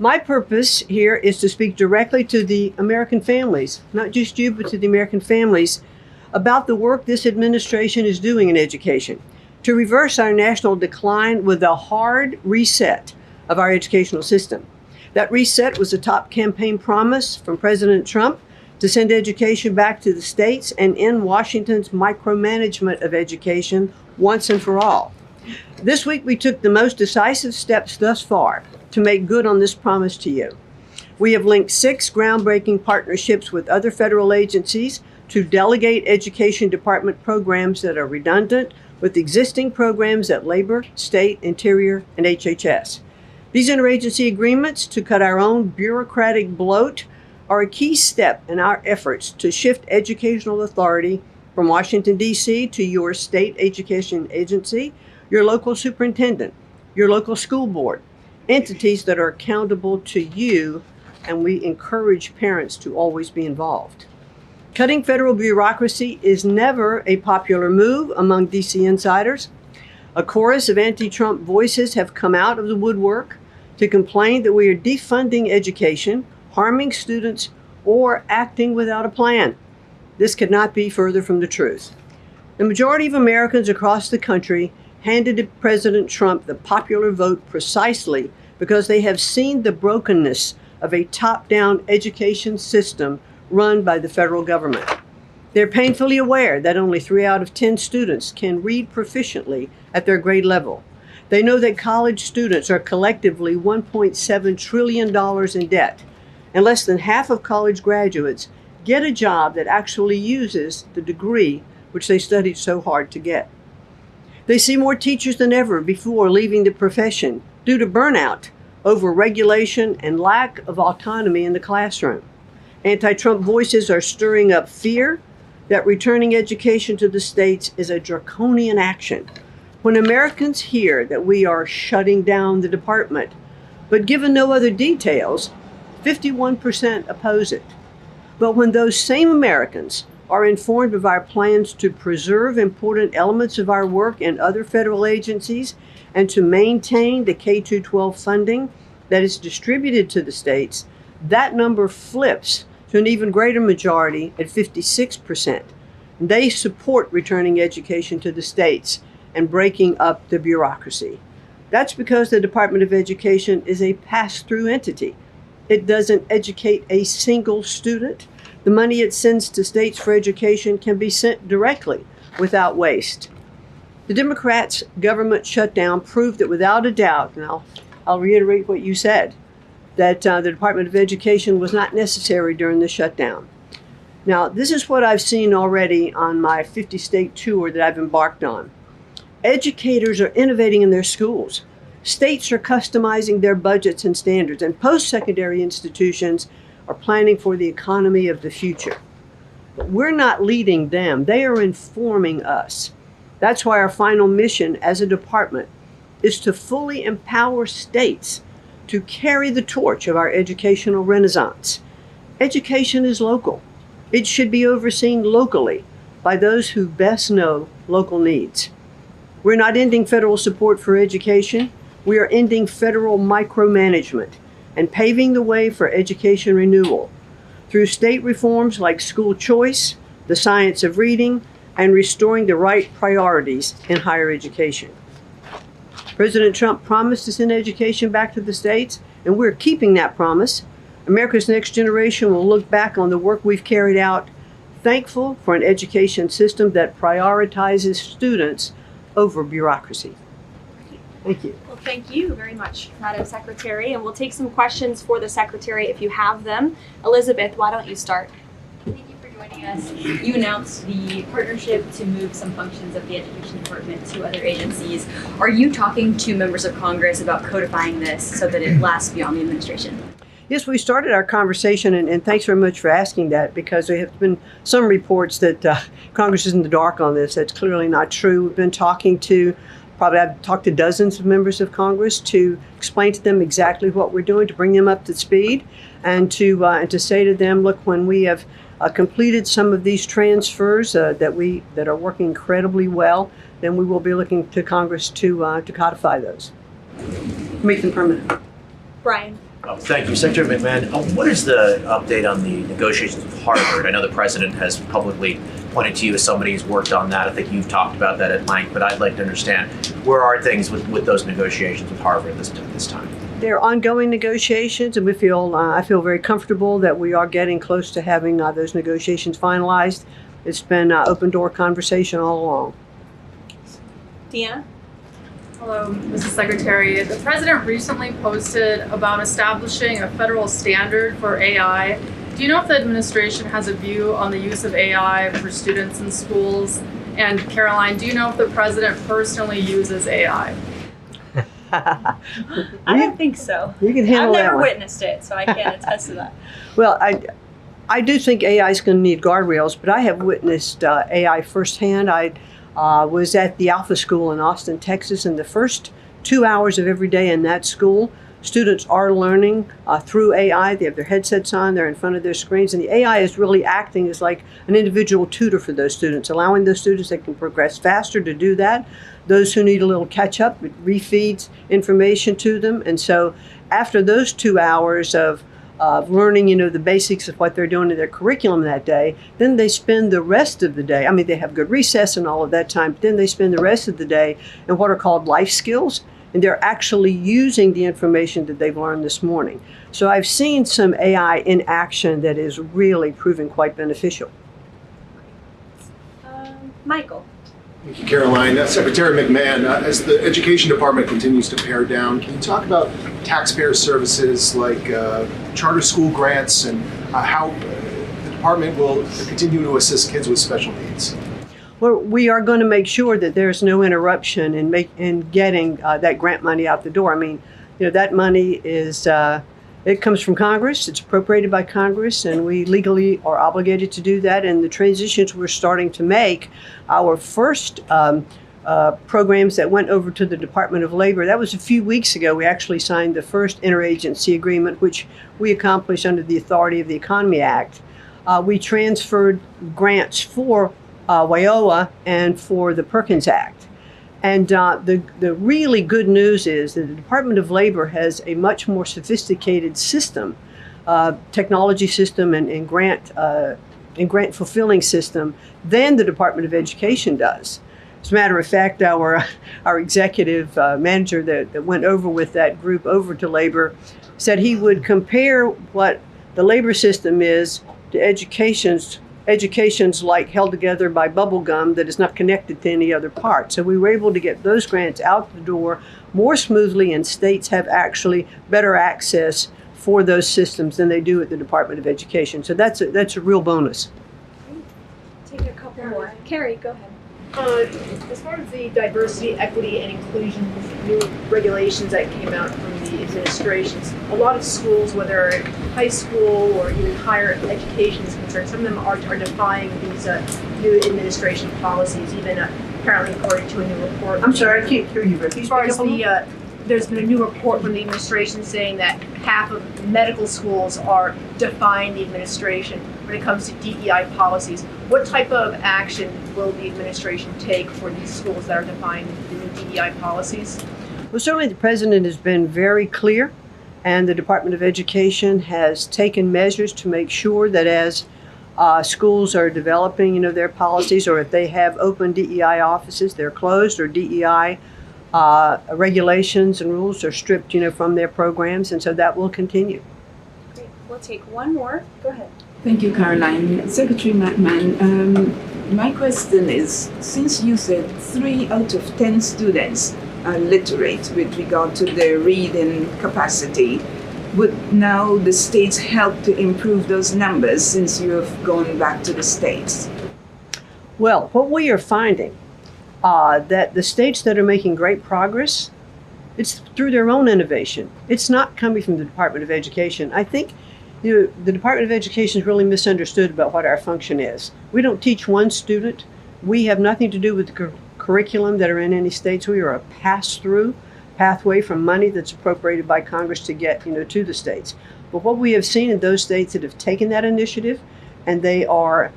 My purpose here is to speak directly to the American families, not just you, but to the American families, about the work this administration is doing in education to reverse our national decline with a hard reset of our educational system. That reset was a top campaign promise from President Trump to send education back to the states and end Washington's micromanagement of education once and for all. This week, we took the most decisive steps thus far to make good on this promise to you. We have linked 6 groundbreaking partnerships with other federal agencies to delegate education department programs that are redundant with existing programs at Labor, State, Interior, and HHS. These interagency agreements to cut our own bureaucratic bloat are a key step in our efforts to shift educational authority from Washington, D.C. to your state education agency, your local superintendent, your local school board, entities that are accountable to you, and we encourage parents to always be involved. Cutting federal bureaucracy is never a popular move among D.C. insiders. A chorus of anti-Trump voices have come out of the woodwork to complain that we are defunding education, harming students, or acting without a plan. This could not be further from the truth. The majority of Americans across the country handed President Trump the popular vote precisely because they have seen the brokenness of a top-down education system run by the federal government. They're painfully aware that only 3 out of 10 students can read proficiently at their grade level. They know that college students are collectively $1.7 trillion in debt, and less than half of college graduates get a job that actually uses the degree which they studied so hard to get. They see more teachers than ever before leaving the profession due to burnout, over-regulation, and lack of autonomy in the classroom. Anti-Trump voices are stirring up fear that returning education to the states is a draconian action. When Americans hear that we are shutting down the department, but given no other details, 51% oppose it. But when those same Americans are informed of our plans to preserve important elements of our work in other federal agencies and to maintain the K-12 funding that is distributed to the states, that number flips to an even greater majority at 56%. They support returning education to the states and breaking up the bureaucracy. That's because the Department of Education is a pass-through entity. It doesn't educate a single student. The money it sends to states for education can be sent directly without waste. The Democrats' government shutdown proved that without a doubt, and I'll reiterate what you said, that the Department of Education was not necessary during the shutdown. Now, this is what I've seen already on my 50-state tour that I've embarked on. Educators are innovating in their schools. States are customizing their budgets and standards, and post-secondary institutions are planning for the economy of the future. But we're not leading them. They are informing us. That's why our final mission as a department is to fully empower states to carry the torch of our educational renaissance. Education is local. It should be overseen locally by those who best know local needs. We're not ending federal support for education. We are ending federal micromanagement and paving the way for education renewal through state reforms like school choice, the science of reading, and restoring the right priorities in higher education. President Trump promised to send education back to the states, and we're keeping that promise. America's next generation will look back on the work we've carried out, thankful for an education system that prioritizes students over bureaucracy. Thank you. Well, thank you very much, Madam Secretary, and we'll take some questions for the Secretary if you have them. Elizabeth, why don't you start? Thank you for joining us. You announced the partnership to move some functions of the Education Department to other agencies. Are you talking to members of Congress about codifying this so that it lasts beyond the administration? Yes, we started our conversation, and thanks very much for asking that, because there have been some reports that Congress is in the dark on this. That's clearly not true. We've been talking to, I've talked to dozens of members of Congress to explain to them exactly what we're doing, to bring them up to speed, and to say to them, look, when we have completed some of these transfers that are working incredibly well, then we will be looking to Congress to codify those, make them permanent. Brian. Oh, thank you. Secretary McMahon, what is the update on the negotiations with Harvard? I know the president has publicly pointed to you as somebody who's worked on that. I think you've talked about that at length, but I'd like to understand where are things with those negotiations with Harvard this time? There are ongoing negotiations, and I feel very comfortable that we are getting close to having those negotiations finalized. It's been open door conversation all along. Deanna? Hello, Mrs. Secretary. The President recently posted about establishing a federal standard for AI. Do you know if the administration has a view on the use of AI for students in schools? And Caroline, do you know if the President personally uses AI? I don't think so. You can handle I've that never one. witnessed it, so I can't attest to that. Well, I do think AI is going to need guardrails, but I have witnessed AI firsthand. I was at the Alpha School in Austin, Texas, and the first 2 hours of every day in that school, students are learning through AI. They have their headsets on, they're in front of their screens, and the AI is really acting as like an individual tutor for those students, allowing those students that can progress faster to do that. Those who need a little catch up, it refeeds information to them. And so after those 2 hours of learning, the basics of what they're doing in their curriculum that day, then they spend the rest of the day, they have good recess and all of that time, but then they spend the rest of the day in what are called life skills, and they're actually using the information that they've learned this morning. So I've seen some AI in action that is really proving quite beneficial. Michael? Thank you, Caroline. Secretary McMahon, as the Education Department continues to pare down, can you talk about taxpayer services like charter school grants and how the department will continue to assist kids with special needs? Well, we are going to make sure that there's no interruption in getting that grant money out the door. That money is it comes from Congress. It's appropriated by Congress, and we legally are obligated to do that. And the transitions we're starting to make, our first programs that went over to the Department of Labor, that was a few weeks ago. We actually signed the first interagency agreement, which we accomplished under the authority of the Economy Act. We transferred grants for WIOA and for the Perkins Act. And the really good news is that the Department of Labor has a much more sophisticated system, technology system and grant fulfilling system than the Department of Education does. As a matter of fact, our executive manager that went over with that group over to labor said he would compare what the labor system is to education's like held together by bubble gum that is not connected to any other part. So we were able to get those grants out the door more smoothly, and states have actually better access for those systems than they do at the Department of Education. So that's a real bonus. Take a couple more. Carrie, go ahead. As far as the diversity, equity, and inclusion new regulations that came out from the administrations, a lot of schools, whether high school or even higher education is concerned, some of them are defying these new administration policies, even apparently according to a new report. I'm sorry, I can't hear you. As far as there's been a new report from the administration saying that half of medical schools are defying the administration when it comes to DEI policies. What type of action will the administration take for these schools that are defying the new DEI policies? Well, certainly the president has been very clear, and the Department of Education has taken measures to make sure that as schools are developing, their policies, or if they have open DEI offices, they're closed, or DEI regulations and rules are stripped, from their programs, and so that will continue. Great. We'll take one more. Go ahead. Thank you, Caroline. Secretary McMahon, my question is, since you said 3 out of 10 students are literate with regard to their reading capacity, would now the states help to improve those numbers since you have gone back to the states? Well, what we are finding that the states that are making great progress, it's through their own innovation. It's not coming from the Department of Education. I think the Department of Education is really misunderstood about what our function is. We don't teach one student. We have nothing to do with the curriculum that are in any states. We are a pass-through pathway from money that's appropriated by Congress to get to the states. But what we have seen in those states that have taken that initiative and they are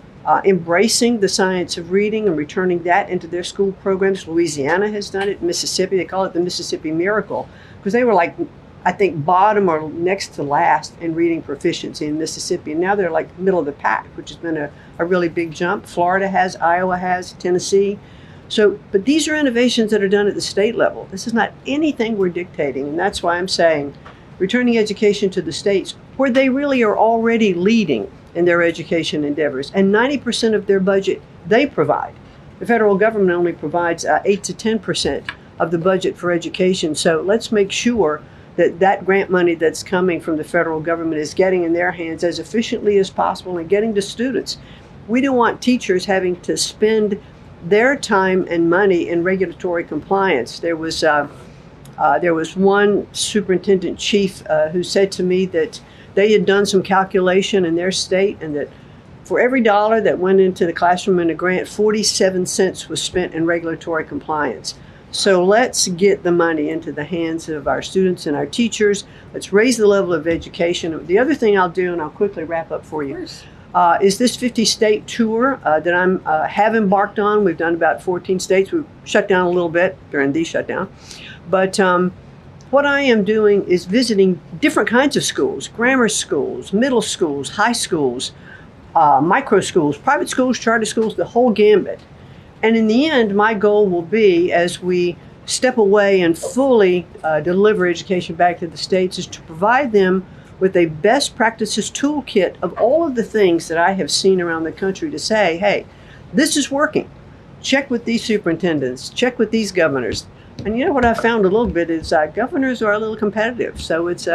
embracing the science of reading and returning that into their school programs. Louisiana has done it. Mississippi, they call it the Mississippi Miracle, because they were like, I think, bottom or next to last in reading proficiency in Mississippi. And now they're like middle of the pack, which has been a really big jump. Florida has, Iowa has, Tennessee. So, but these are innovations that are done at the state level. This is not anything we're dictating. And that's why I'm saying returning education to the states where they really are already leading in their education endeavors. And 90% of their budget they provide. The federal government only provides 8 to 10% of the budget for education. So let's make sure that that grant money that's coming from the federal government is getting in their hands as efficiently as possible and getting to students. We don't want teachers having to spend their time and money in regulatory compliance. There was one superintendent chief who said to me that they had done some calculation in their state, and that for every dollar that went into the classroom in a grant, 47 cents was spent in regulatory compliance. So let's get the money into the hands of our students and our teachers. Let's raise the level of education. The other thing I'll do, and I'll quickly wrap up for you, is this 50-state tour that I have embarked on. We've done about 14 states. We've shut down a little bit during the shutdown. But what I am doing is visiting different kinds of schools, grammar schools, middle schools, high schools, micro schools, private schools, charter schools, the whole gambit. And in the end, my goal will be, as we step away and fully deliver education back to the states, is to provide them with a best practices toolkit of all of the things that I have seen around the country to say, hey, this is working. Check with these superintendents, check with these governors. And you know what I found a little bit is governors are a little competitive. So it's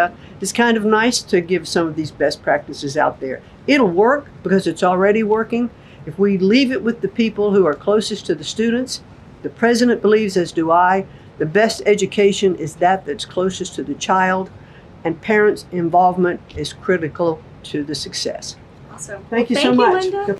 kind of nice to give some of these best practices out there. It'll work because it's already working. If we leave it with the people who are closest to the students, the president believes, as do I, the best education is that's closest to the child, and parents' involvement is critical to the success. Awesome. Thank you Well, so much. Linda.